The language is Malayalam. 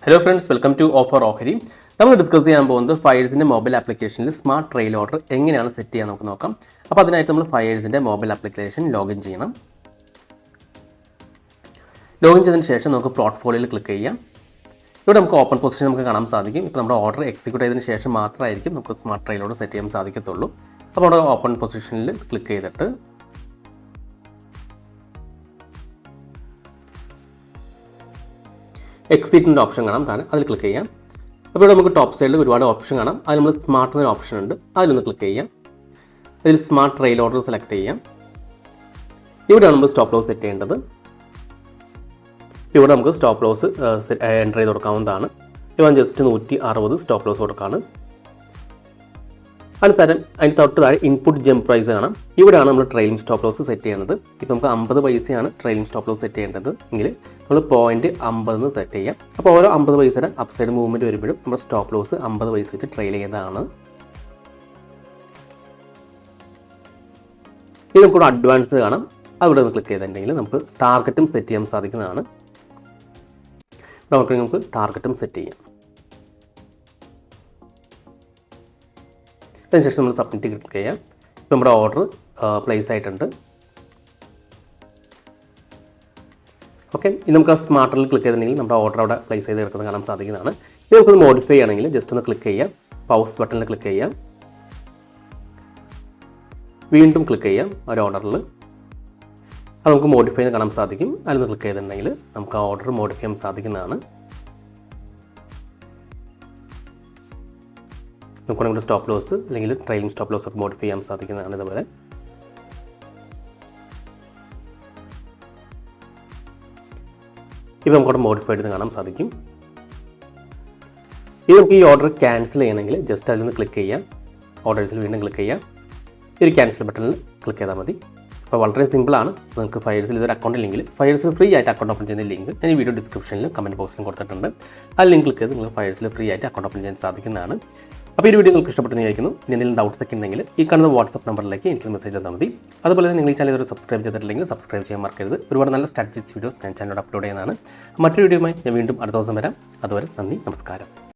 Hello friends, welcome to offer ഓഹരി. നമ്മൾ ഡിസ്കസ് ചെയ്യാൻ പോകുന്നത് ഫയേഴ്സിൻ്റെ മൊബൈൽ ആപ്ലിക്കേഷനിൽ സ്മാർട്ട് ട്രെയിൽ ഓർഡർ എങ്ങനെയാണ് സെറ്റ് ചെയ്യാൻ നമുക്ക് നോക്കാം. അപ്പോൾ അതിനായിട്ട് നമ്മൾ ഫയേഴ്സിൻ്റെ മൊബൈൽ ആപ്ലിക്കേഷൻ ലോഗിൻ ചെയ്യണം. ലോഗിൻ ചെയ്തതിന് ശേഷം നമുക്ക് പോർട്ട്ഫോളിയോയിൽ ക്ലിക്ക് ചെയ്യാം. ഇവിടെ നമുക്ക് ഓപ്പൺ പൊസിഷൻ നമുക്ക് കാണാൻ സാധിക്കും. ഇപ്പോൾ നമ്മുടെ ഓർഡർ എക്സിക്യൂട്ട് ചെയ്തതിന് ശേഷം മാത്രമായിരിക്കും നമുക്ക് സ്മാർട്ട് ട്രെയിൽ ഓർഡർ സെറ്റ് ചെയ്യാൻ സാധിക്കത്തുള്ളൂ. അപ്പോൾ നമ്മുടെ ഓപ്പൺ പൊസിഷനിൽ ക്ലിക്ക് ചെയ്തിട്ട് എക്സിറ്റിൻ്റെ ഓപ്ഷൻ കാണാം, താഴെ അതിൽ ക്ലിക്ക് ചെയ്യാം. അപ്പോൾ ഇവിടെ നമുക്ക് ടോപ്പ് സൈഡിൽ ഒരുപാട് ഓപ്ഷൻ കാണാം. അതിൽ നമ്മൾ സ്മാർട്ട് എന്നൊരു ഓപ്ഷൻ ഉണ്ട്, അതിലൊന്ന് ക്ലിക്ക് ചെയ്യാം. അതിൽ സ്മാർട്ട് ട്രെയിൽ ഓർഡർ സെലക്ട് ചെയ്യാം. ഇവിടെയാണ് നമ്മൾ സ്റ്റോപ്പ് ലോസ് സെറ്റ് ചെയ്യേണ്ടത്. ഇവിടെ നമുക്ക് സ്റ്റോപ്പ് ലോസ് എൻ്റർ ചെയ്ത് കൊടുക്കാവുന്നതാണ്. ഇവൻ ജസ്റ്റ് 160 സ്റ്റോപ്പ് ലോസ് കൊടുക്കുകയാണ്. അതിന് തൊട്ട് താഴെ ഇൻപുട്ട് ജംപ് പ്രൈസ് കാണാം. ഇവിടെയാണ് നമ്മൾ ട്രെയിലിംഗ് സ്റ്റോപ്പ് ലോസ് സെറ്റ് ചെയ്യുന്നത്. ഇപ്പോൾ നമുക്ക് 50 പൈസയാണ് ട്രെയിലിംഗ് സ്റ്റോപ്പ് ലോസ് സെറ്റ് ചെയ്യേണ്ടത് എങ്കിൽ നമ്മൾ 0.50 സെറ്റ് ചെയ്യാം. അപ്പോൾ ഓരോ 50 പൈസയുടെ അപ്സൈഡ് മൂവ്മെൻറ്റ് വരുമ്പോഴും നമ്മുടെ സ്റ്റോപ്പ് ലോസ് 50 പൈസ വെച്ച് ട്രെയിൽ ചെയ്യുന്നതാണ്. ഇനി നമുക്കിവിടെ അഡ്വാൻസ് കാണാം. അവിടെ ഒന്ന് ക്ലിക്ക് ചെയ്തിട്ടുണ്ടെങ്കിൽ നമുക്ക് ടാർഗറ്റും സെറ്റ് ചെയ്യാൻ സാധിക്കുന്നതാണ്. നമുക്ക് ടാർഗറ്റും സെറ്റ് ചെയ്യാം. അതിനുശേഷം നമ്മൾ സബ്മിറ്റ് ക്ലിക്ക് ചെയ്യാം. ഇപ്പോൾ നമ്മുടെ ഓർഡർ പ്ലേസ് ആയിട്ടുണ്ട്. ഓക്കെ, ഇനി നമുക്ക് ആ സ്മാർട്ടിൽ ക്ലിക്ക് ചെയ്തിട്ടുണ്ടെങ്കിൽ നമ്മുടെ ഓർഡർ അവിടെ പ്ലേസ് ചെയ്ത് കിടക്കുന്നത് കാണാൻ സാധിക്കുന്നതാണ്. ഇനി നമുക്കൊന്ന് മോഡിഫൈ ചെയ്യണമെങ്കിൽ ജസ്റ്റ് ഒന്ന് ക്ലിക്ക് ചെയ്യാം. പൗസ് ബട്ടണിൽ ക്ലിക്ക് ചെയ്യാം. വീണ്ടും ക്ലിക്ക് ചെയ്യാം ഒരു ഓർഡറിൽ. അത് നമുക്ക് മോഡിഫൈ ചെയ്ത് കാണാൻ സാധിക്കും. അതിലൊന്ന് ക്ലിക്ക് ചെയ്തിട്ടുണ്ടെങ്കിൽ നമുക്ക് ആ ഓർഡർ മോഡിഫൈ ചെയ്യാൻ സാധിക്കുന്നതാണ്. നമുക്ക് നമ്മുടെ സ്റ്റോപ്പ് ലോസ് അല്ലെങ്കിൽ ട്രെയിലിംഗ് സ്റ്റോപ്പ് ലോസ് ഒക്കെ മോഡിഫൈ ചെയ്യാൻ സാധിക്കുന്നതാണ്. ഇതുപോലെ ഇപ്പോൾ നമുക്കവിടെ മോഡിഫൈ ചെയ്ത് കാണാൻ സാധിക്കും. ഇത് നമുക്ക് ഈ ഓർഡർ ക്യാൻസൽ ചെയ്യണമെങ്കിൽ ജസ്റ്റ് അതിലൊന്ന് ക്ലിക്ക് ചെയ്യാം. ഓർഡേഴ്സിൽ വീണ്ടും ക്ലിക്ക് ചെയ്യാം. ഈ ഒരു ക്യാൻസൽ ബട്ടണിൽ ക്ലിക്ക് ചെയ്താൽ മതി. അപ്പോൾ വളരെ സിമ്പിളാണ്. നിങ്ങൾക്ക് ഫയേഴ്സിൽ ഇതൊരു അക്കൗണ്ട് ഇല്ലെങ്കിൽ ഫയേഴ്സിൽ ഫ്രീ ആയിട്ട് അക്കൗണ്ട് ഓപ്പൺ ചെയ്യുന്ന ലിങ്ക് ഞാൻ ഈ വീഡിയോ ഡിസ്ക്രിപ്ഷനിലും കമൻറ്റ് ബോക്സിലും കൊടുത്തിട്ടുണ്ട്. ആ ലിങ്ക് ക്ലിക്ക് ചെയ്ത് നിങ്ങൾക്ക് ഫയേഴ്സിൽ ഫ്രീ ആയിട്ട് അക്കൗണ്ട് ഓപ്പൺ ചെയ്യാൻ സാധിക്കുന്നതാണ്. അപ്പോൾ ഈ വീഡിയോ നിങ്ങൾക്ക് ഇഷ്ടപ്പെട്ടെന്ന് വിചാരിക്കുന്നു. ഇനി എന്തെങ്കിലും ഡൗട്ട്സ് ഒക്കെ ഉണ്ടെങ്കിൽ ഈ കാണുന്ന വാട്സ്ആപ്പ് നമ്പറിലേക്ക് എനിക്ക് മെസ്സേജ് തന്നാൽ മതി. അതുപോലെ തന്നെ നിങ്ങൾ ഈ ചാനൽ ഇതുവരെ സബ്സ്ക്രൈബ് ചെയ്തിട്ടില്ലെങ്കിൽ സബ്സ്ക്രൈബ് ചെയ്യാൻ മറക്കരുത്. ഒരുപാട് നല്ല സ്ട്രാറ്റജിക്സ് വീഡിയോസ് ഞാൻ ചാനലിൽ അപ്ലോഡ് ചെയ്യുന്നതാണ്. മറ്റൊരു വീഡിയോയുമായി ഞാൻ വീണ്ടും അടുത്ത ദിവസം വരാം. അതുവരെ നന്ദി, നമസ്കാരം.